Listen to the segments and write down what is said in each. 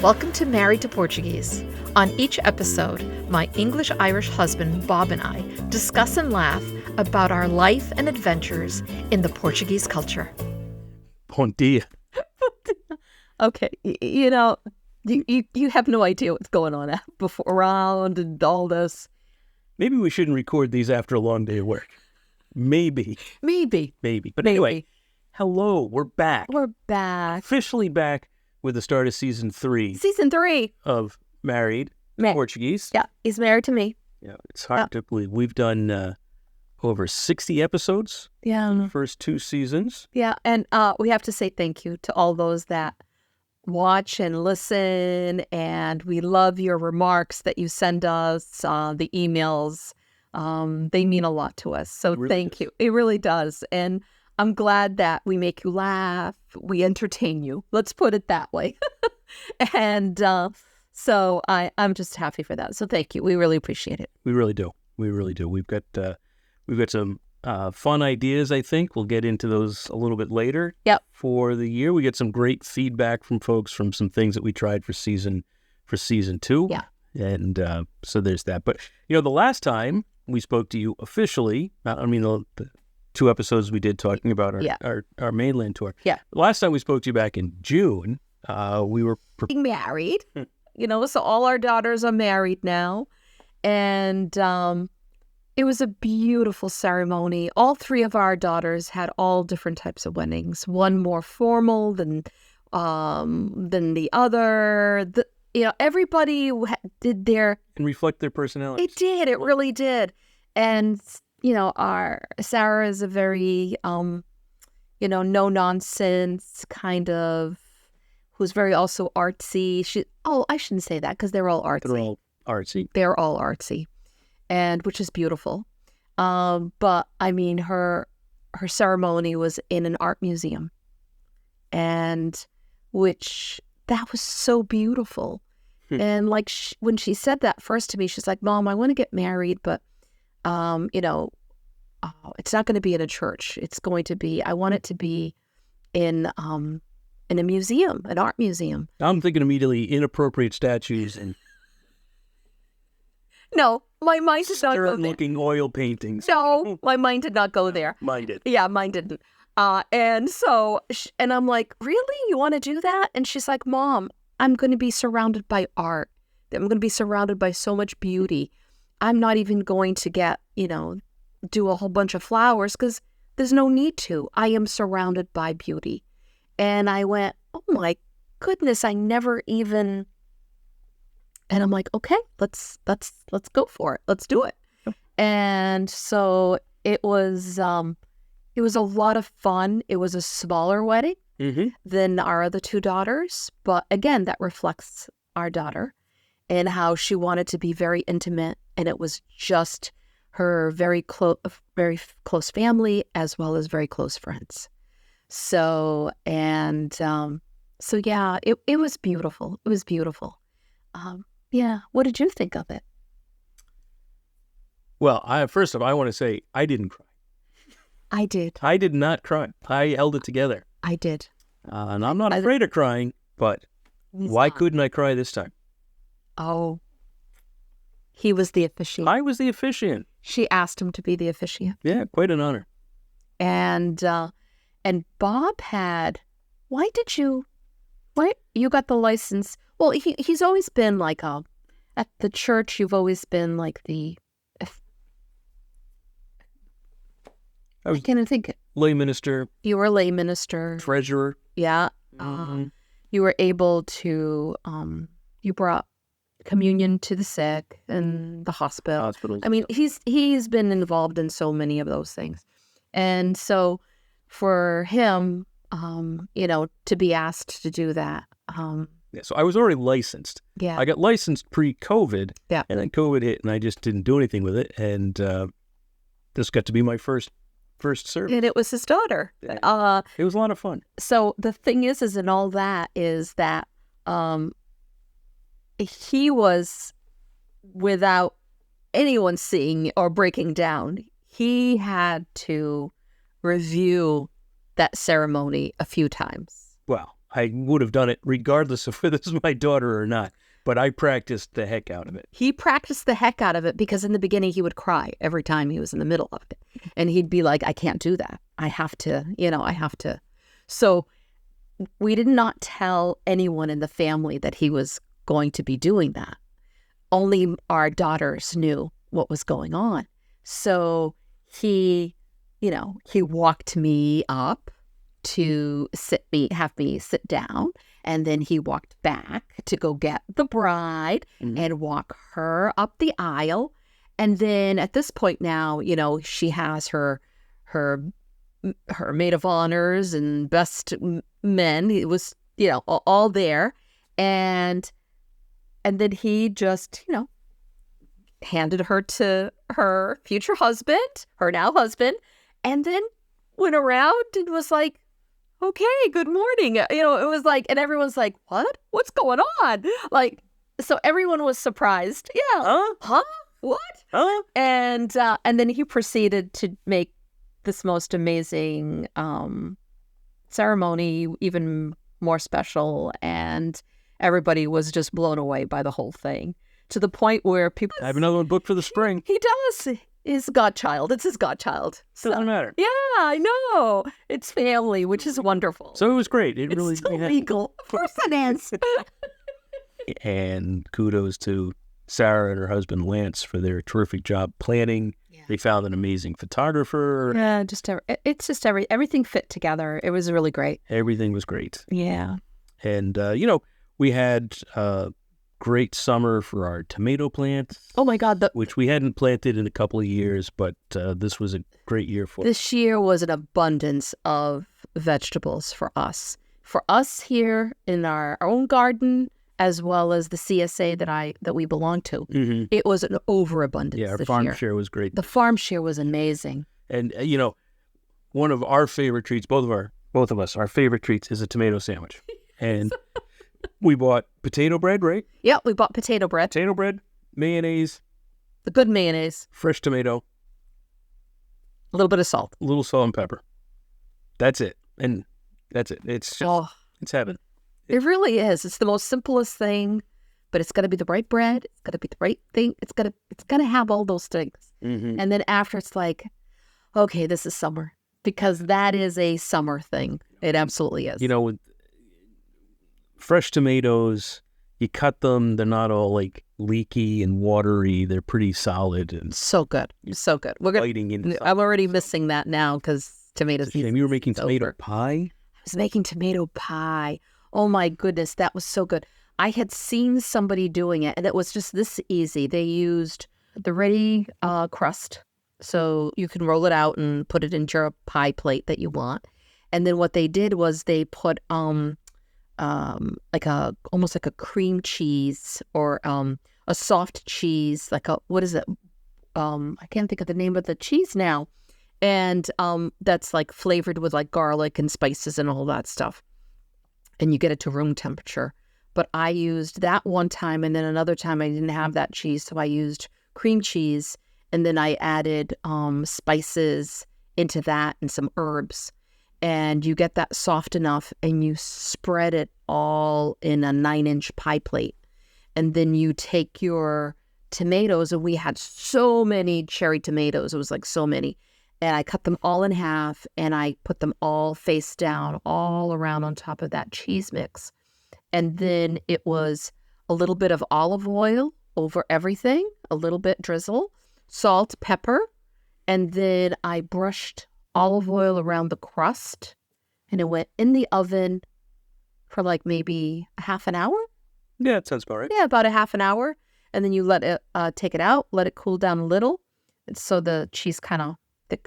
Welcome to Married to Portuguese. On each episode, my English-Irish husband, Bob, and I discuss and laugh about our life and adventures in the Portuguese culture. Bom dia. Okay, you have no idea what's going on around and all this. Maybe we shouldn't record these after a long day of work. Maybe. But anyway, hello, we're back. We're back. Officially back with the start of season 3. Season 3. Of Married Portuguese. Yeah, he's married to me. Yeah, it's hard to believe. We've done over 60 episodes. Yeah. In the first 2 seasons. Yeah, and we have to say thank you to all those that watch and listen, and we love your remarks that you send us, the emails. They mean a lot to us, so thank you. It really does, and I'm glad that we make you laugh, we entertain you. Let's put it that way. And so I'm just happy for that. So thank you. We really appreciate it. We really do. We've got some fun ideas, I think. We'll get into those a little bit later. Yep. For the year, we get some great feedback from folks from some things that we tried for season 2. Yeah. And so there's that. But, the last time we spoke to you officially, the 2 episodes we did talking about our mainland tour. Yeah. The last time we spoke to you back in June, we were married. So all our daughters are married now. And it was a beautiful ceremony. All 3 of our daughters had all different types of weddings. One more formal than the other. Everybody did their... And reflect their personality. It did. It really did. And, our Sarah is a very, no-nonsense kind of, who's very also artsy. I shouldn't say that because they're all artsy. They're all artsy. And which is beautiful. But her ceremony was in an art museum. And that was so beautiful. And when she said that first to me, she's like, Mom, I want to get married, but, it's not going to be in a church. I want it to be in a museum, an art museum. I'm thinking immediately inappropriate statues and... No, my mind did not go there. Looking oil paintings. No, my mind did not go there. Mine did. Yeah, mine didn't. And I'm like, really? You want to do that? And she's like, Mom, I'm going to be surrounded by art. I'm going to be surrounded by so much beauty. I'm not even going to get, do a whole bunch of flowers because there's no need to. I am surrounded by beauty. And I went, oh my goodness, I never even... And I'm like, okay, let's go for it. Let's do it. And so it was a lot of fun. It was a smaller wedding than our other 2 daughters. But again, that reflects our daughter and how she wanted to be very intimate. And it was just her very close family as well as very close friends. So, yeah, it was beautiful. It was beautiful. Yeah. What did you think of it? Well, first of all, I want to say I didn't cry. I did. I did not cry. I held it together. I did. And I'm not afraid of crying, but why couldn't I cry this time? Oh, he was the officiant. I was the officiant. She asked him to be the officiant. Yeah, quite an honor. And Bob why you got the license? Well, he's always been at the church, you've always been like I can't think it. Lay minister. You were a lay minister. Treasurer. Yeah. You were able to, you brought communion to the sick and the hospitals. He's been involved in so many of those things. And so for him, to be asked to do that. So I was already licensed. Yeah. I got licensed pre-COVID. Yeah. And then COVID hit and I just didn't do anything with it. And this got to be my first service. And it was his daughter. Yeah. It was a lot of fun. So the thing is in all that is that he was, without anyone seeing or breaking down, he had to review that ceremony a few times. Well, I would have done it regardless of whether this is my daughter or not. But I practiced the heck out of it. He practiced the heck out of it because in the beginning he would cry every time he was in the middle of it. And he'd be like, I can't do that. I have to. So we did not tell anyone in the family that he was going to be doing that. Only our daughters knew what was going on. So he walked me up to have me sit down. And then he walked back to go get the bride and walk her up the aisle. And then at this point now, she has her maid of honors and best men. It was, all there. And then he just, handed her to her future husband, her now husband, and then went around and was like, okay, good morning. It was like, and everyone's like, what? What's going on? Like, so everyone was surprised. Yeah. Huh? What? Huh? And then he proceeded to make this most amazing ceremony even more special. And everybody was just blown away by the whole thing to the point where people... I have another one booked for the spring. He does. His godchild. It's his godchild. So, doesn't matter. Yeah, I know. It's family, which is wonderful. So it was great. It's really still legal. Of course it is. And kudos to Sarah and her husband Lance for their terrific job planning. Yeah. They found an amazing photographer. Yeah, everything fit together. It was really great. Everything was great. Yeah. And we had great summer for our tomato plants. Oh my God. Which we hadn't planted in a couple of years, but this was a great year for us. This year was an abundance of vegetables for us. For us here in our own garden, as well as the CSA that we belong to. Mm-hmm. It was an overabundance. Yeah, our farm share was great. The farm share was amazing. And one of our favorite treats, both of us, our favorite treats is a tomato sandwich. And we bought potato bread, right? Yeah, we bought potato bread. Potato bread, mayonnaise. The good mayonnaise. Fresh tomato. A little bit of salt. A little salt and pepper. That's it. And that's it. It's heaven. It really is. It's the most simplest thing, but it's got to be the right bread. It's got to be the right thing. It's got to have all those things. Mm-hmm. And then after it's like, okay, this is summer, because that is a summer thing. It absolutely is. With fresh tomatoes, you cut them. They're not all like leaky and watery. They're pretty solid and so good. So good. I'm already missing that now because tomatoes. You were making tomato pie? I was making tomato pie. Oh my goodness, that was so good. I had seen somebody doing it, and it was just this easy. They used the ready crust, so you can roll it out and put it into your pie plate that you want. And then what they did was they put almost like a cream cheese or a soft cheese, what is it? I can't think of the name of the cheese now. And that's like flavored with like garlic and spices and all that stuff. And you get it to room temperature. But I used that one time, and then another time I didn't have that cheese, so I used cream cheese, and then I added spices into that and some herbs. And you get that soft enough, and you spread it all in a 9-inch pie plate. And then you take your tomatoes, and we had so many cherry tomatoes. It was like so many. And I cut them all in half, and I put them all face down, all around on top of that cheese mix. And then it was a little bit of olive oil over everything, a little bit drizzle, salt, pepper. And then I brushed olive oil around the crust, and it went in the oven for like maybe a half an hour. Yeah, that sounds about right. Yeah, about a half an hour. And then you let it take it out, let it cool down a little. So the cheese kind of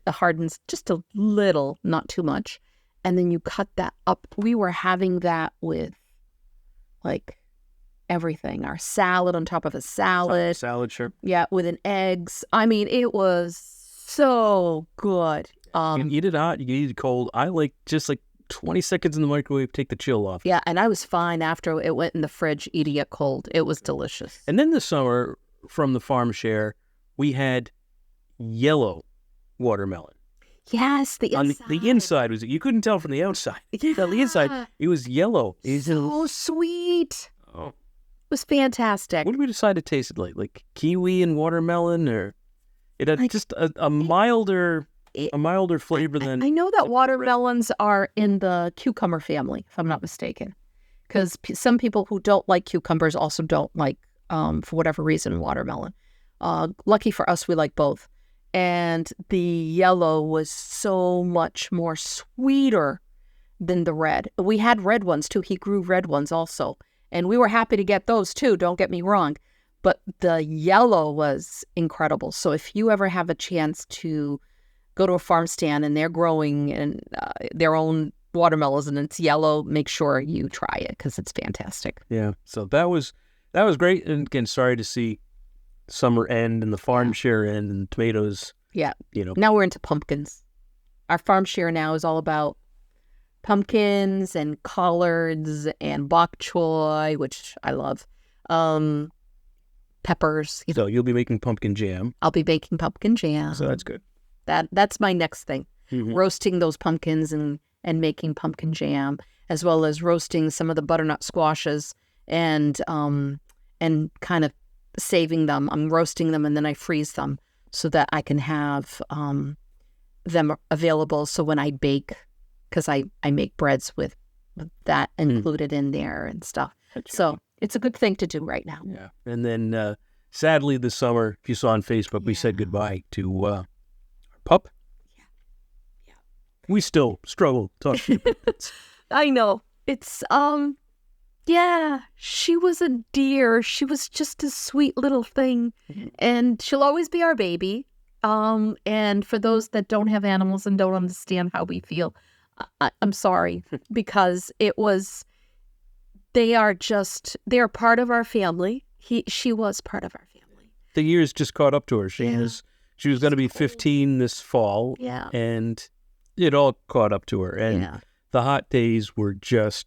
hardens just a little, not too much. And then you cut that up. We were having that with like everything. Our salad on top of a salad. Salad, sure. Yeah, with an eggs. I mean, it was so good. You can eat it hot, you can eat it cold. I like just like 20 seconds in the microwave, take the chill off. Yeah, and I was fine after it went in the fridge eating it cold. It was delicious. And then this summer, from the farm share, we had yellow watermelon. Yes, the inside. The inside was, you couldn't tell from the outside. Yeah. On the inside, it was yellow. So sweet. Oh. It was fantastic. What did we decide to taste it like? Like kiwi and watermelon, or it had just a milder flavor than. I know that watermelons are in the cucumber family, if I'm not mistaken, because some people who don't like cucumbers also don't like, for whatever reason, watermelon. Lucky for us, we like both. And the yellow was so much more sweeter than the red. We had red ones too. He grew red ones also. And we were happy to get those too, don't get me wrong. But the yellow was incredible. So if you ever have a chance to go to a farm stand and they're growing their own watermelons and it's yellow, make sure you try it because it's fantastic. Yeah. So that was great. And again, sorry to see summer end and the farm share end and tomatoes. Yeah. Now we're into pumpkins. Our farm share now is all about pumpkins and collards and bok choy, which I love. Peppers. So you'll be making pumpkin jam. I'll be baking pumpkin jam. So that's good. That's my next thing. Mm-hmm. Roasting those pumpkins and making pumpkin jam, as well as roasting some of the butternut squashes and kind of saving them. I'm roasting them and then I freeze them so that I can have them available. So when I bake, because I make breads with that included in there and stuff. So it's a good thing to do right now. Yeah. And then sadly this summer, if you saw on Facebook, we said goodbye to our pup. Yeah. We still struggle talking about it. I know. It's yeah, she was a dear. She was just a sweet little thing. And she'll always be our baby. And for those that don't have animals and don't understand how we feel, I'm sorry, because they're part of our family. She was part of our family. The years just caught up to her. She was going to be 15 this fall. Yeah. And it all caught up to her. And the hot days were just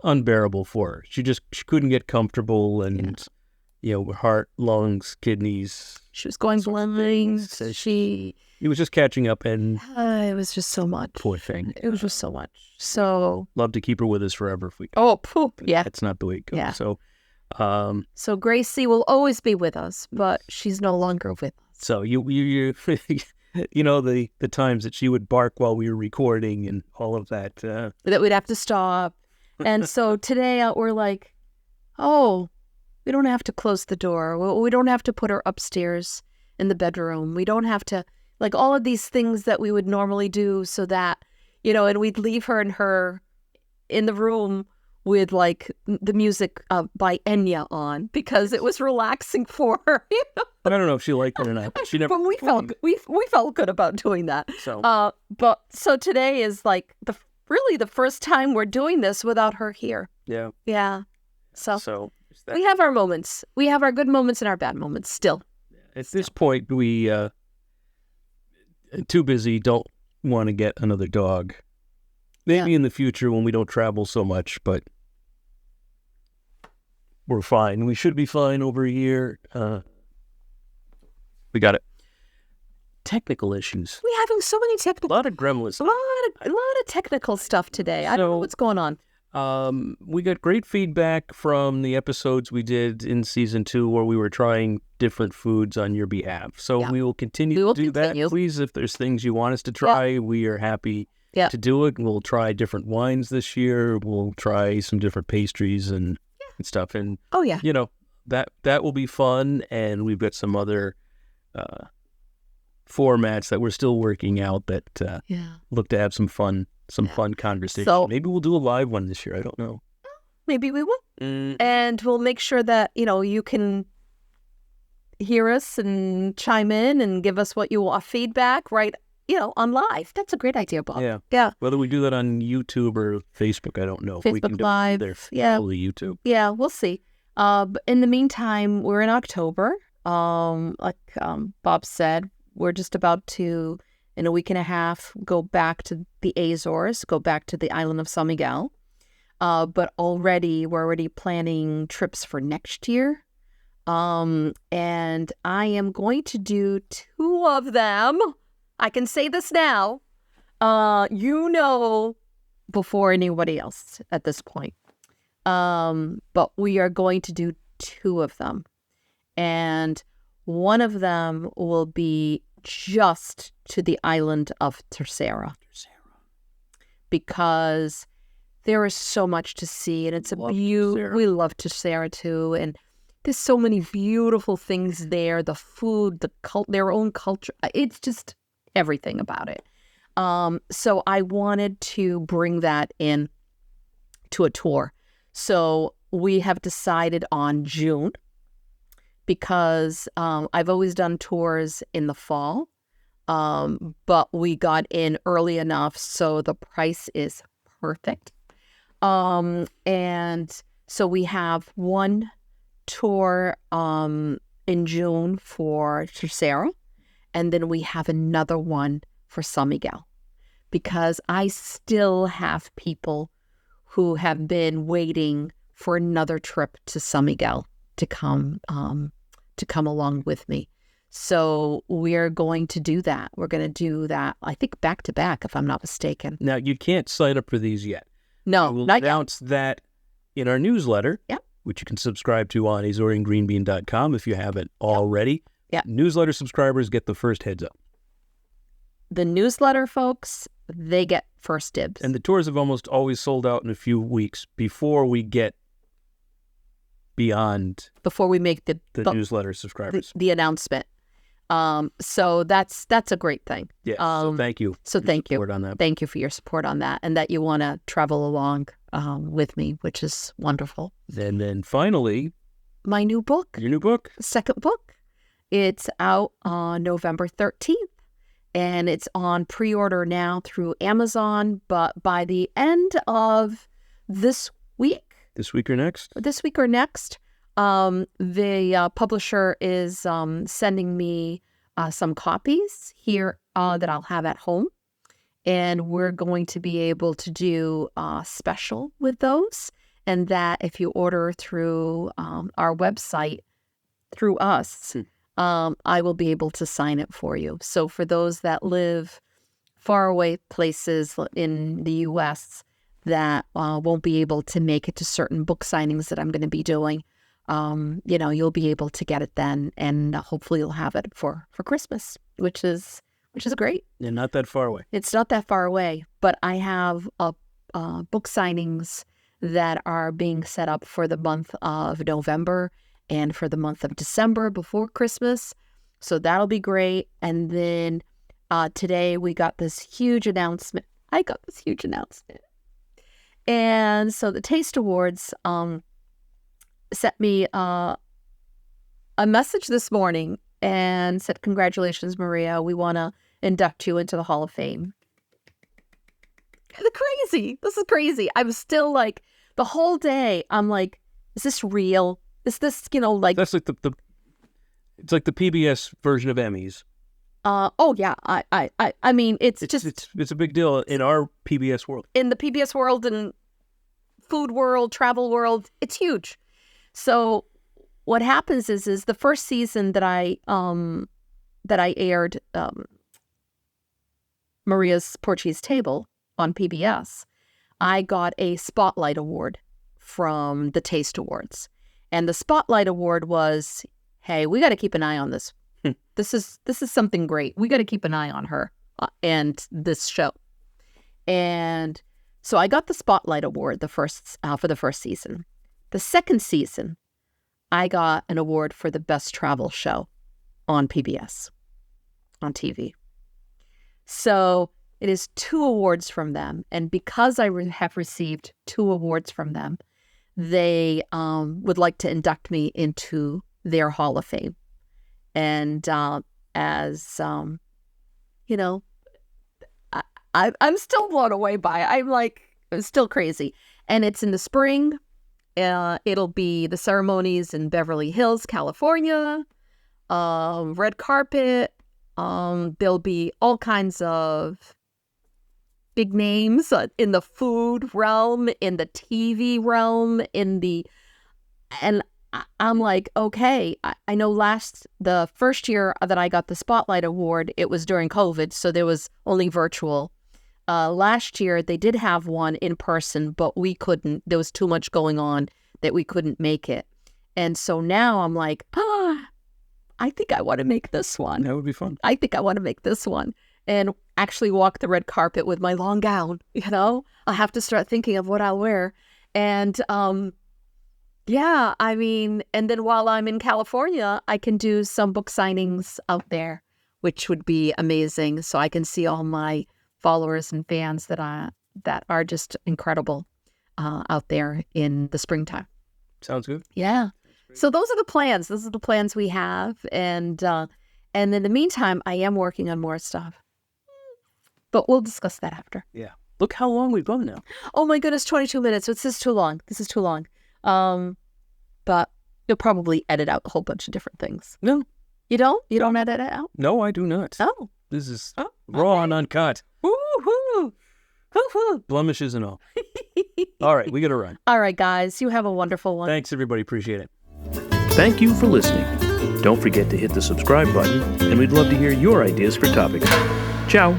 unbearable for her. She couldn't get comfortable, and heart, lungs, kidneys. She was going blind. It was just catching up, and it was just so much. Poor thing. It was just so much. So love to keep her with us forever if we can. Oh, poop! Yeah, that's not the way it goes. Yeah. So Gracie will always be with us, but she's no longer with us. So you the times that she would bark while we were recording and all of that. That we'd have to stop. And so today we're like, oh, we don't have to close the door. We don't have to put her upstairs in the bedroom. We don't have to, like, all of these things that we would normally do so that, and we'd leave her in the room with, like, the music by Enya on because it was relaxing for her. I don't know if she liked it or not. She never. But we felt good about doing that. So, so today is like really the first time we're doing this without her here. Yeah. Yeah. So that. We have our moments. We have our good moments and our bad moments still. At this point, we too busy, don't want to get another dog. Maybe in the future when we don't travel so much, but we're fine. We should be fine over here. We got it. Technical issues. We're having so many technical. A lot of gremlins. A lot of technical stuff today. I don't know what's going on. We got great feedback from the episodes we did in season 2 where we were trying different foods on your behalf. So we will continue to do that. Please, if there's things you want us to try, we are happy to do it. We'll try different wines this year. We'll try some different pastries and stuff. And that will be fun. And we've got some other formats that we're still working out that look to have some fun conversation. So, maybe we'll do a live one this year. I don't know. Maybe we will. And we'll make sure that, you can hear us and chime in and give us what you want, feedback, right? On live. That's a great idea, Bob. Yeah. Whether we do that on YouTube or Facebook, I don't know. Facebook we can do Live. Probably YouTube. Yeah, we'll see. But in the meantime, we're in October. Like Bob said, we're just about to, in a week and a half, go back to the Azores, go back to the island of San Miguel. But we're already planning trips for next year. And I am going to do 2 of them I can say this now. You know, before anybody else at this point. But we are going to do 2 of them. And one of them will be just to the island of Tercera. Because there is so much to see, and it's a beautiful. We love Tercera too, and there's so many beautiful things there. The food, their own culture. It's just everything about it. So I wanted to bring that in to a tour. So we have decided on June because I've always done tours in the fall. But we got in early enough so the price is perfect. And so we have one tour in June for Tercera, and then we have another one for San Miguel, because I still have people who have been waiting for another trip to San Miguel to come along with me. So we're going to do that. We're going to do that, I think, back to back, if I'm not mistaken. Now, you can't sign up for these yet. No, we'll not announce yet. that in our newsletter, yep, which you can subscribe to on AzoreanGreenbean.com if you haven't already. Yep. Newsletter subscribers get the first heads up. The newsletter folks, they get first dibs. And the tours have almost always sold out in a few weeks before we get beyond... Before we make the newsletter subscribers. The announcement. So that's a great thing. Yeah. So thank you. So thank you. On that. Thank you for your support on that, and that you want to travel along with me, which is wonderful. And then finally, my new book. Your new book. Second book. It's out on November 13th, and it's on pre-order now through Amazon. But by the end of this week or next, the publisher is sending me some copies here that I'll have at home. And we're going to be able to do special with those. And that if you order through our website, through us, I will be able to sign it for you. So for those that live far away places in the U.S. that won't be able to make it to certain book signings that I'm going to be doing, you'll be able to get it then, and hopefully you'll have it for Christmas, which is great. And not that far away. It's not that far away, but I have book signings that are being set up for the month of November and for the month of December before Christmas. So that'll be great. And then today we got this huge announcement. And so the Taste Awards sent me a message this morning and said, "Congratulations, Maria. We want to induct you into the Hall of Fame." This is crazy. I was still like, the whole day, I'm like, is this real? Is this, like... That's like it's like the PBS version of Emmys. Oh, yeah. I mean, it's a big deal in our PBS world. In the PBS world and food world, travel world, it's huge. So what happens is the first season that I aired Maria's Portuguese Table on PBS, I got a Spotlight Award from the Taste Awards. And the Spotlight Award was, hey, we got to keep an eye on this. This is something great. We got to keep an eye on her and this show. And so I got the Spotlight Award for the first season. The second season, I got an award for the best travel show on PBS, on TV. So it is 2 awards from them. And because I have received 2 awards from them, they would like to induct me into their Hall of Fame. And as I'm still blown away by it. I'm still crazy. And it's in the spring. It'll be the ceremonies in Beverly Hills, California. Red carpet. There'll be all kinds of big names in the food realm, in the TV realm, and I'm like, okay, I know the first year that I got the Spotlight Award, it was during COVID, so there was only virtual. Last year, they did have one in person, but we couldn't. There was too much going on that we couldn't make it. And so now I'm like, I think I want to make this one. That would be fun. I think I want to make this one. And actually walk the red carpet with my long gown, I'll have to start thinking of what I'll wear. And yeah, I mean, and then while I'm in California, I can do some book signings out there, which would be amazing. So I can see all my followers and fans that are just incredible out there in the springtime. Sounds good. Yeah. So those are the plans. Those are the plans we have. And in the meantime, I am working on more stuff. But we'll discuss that after. Yeah. Look how long we've gone now. Oh my goodness, 22 minutes. This is too long. But you'll probably edit out a whole bunch of different things. No. You don't? You don't edit it out? No, I do not. Oh. This is raw and uncut. Woo-hoo. Woo-hoo. Blemishes and all. All right, we got to run. All right, guys. You have a wonderful one. Thanks, everybody. Appreciate it. Thank you for listening. Don't forget to hit the subscribe button, and we'd love to hear your ideas for topics. Ciao.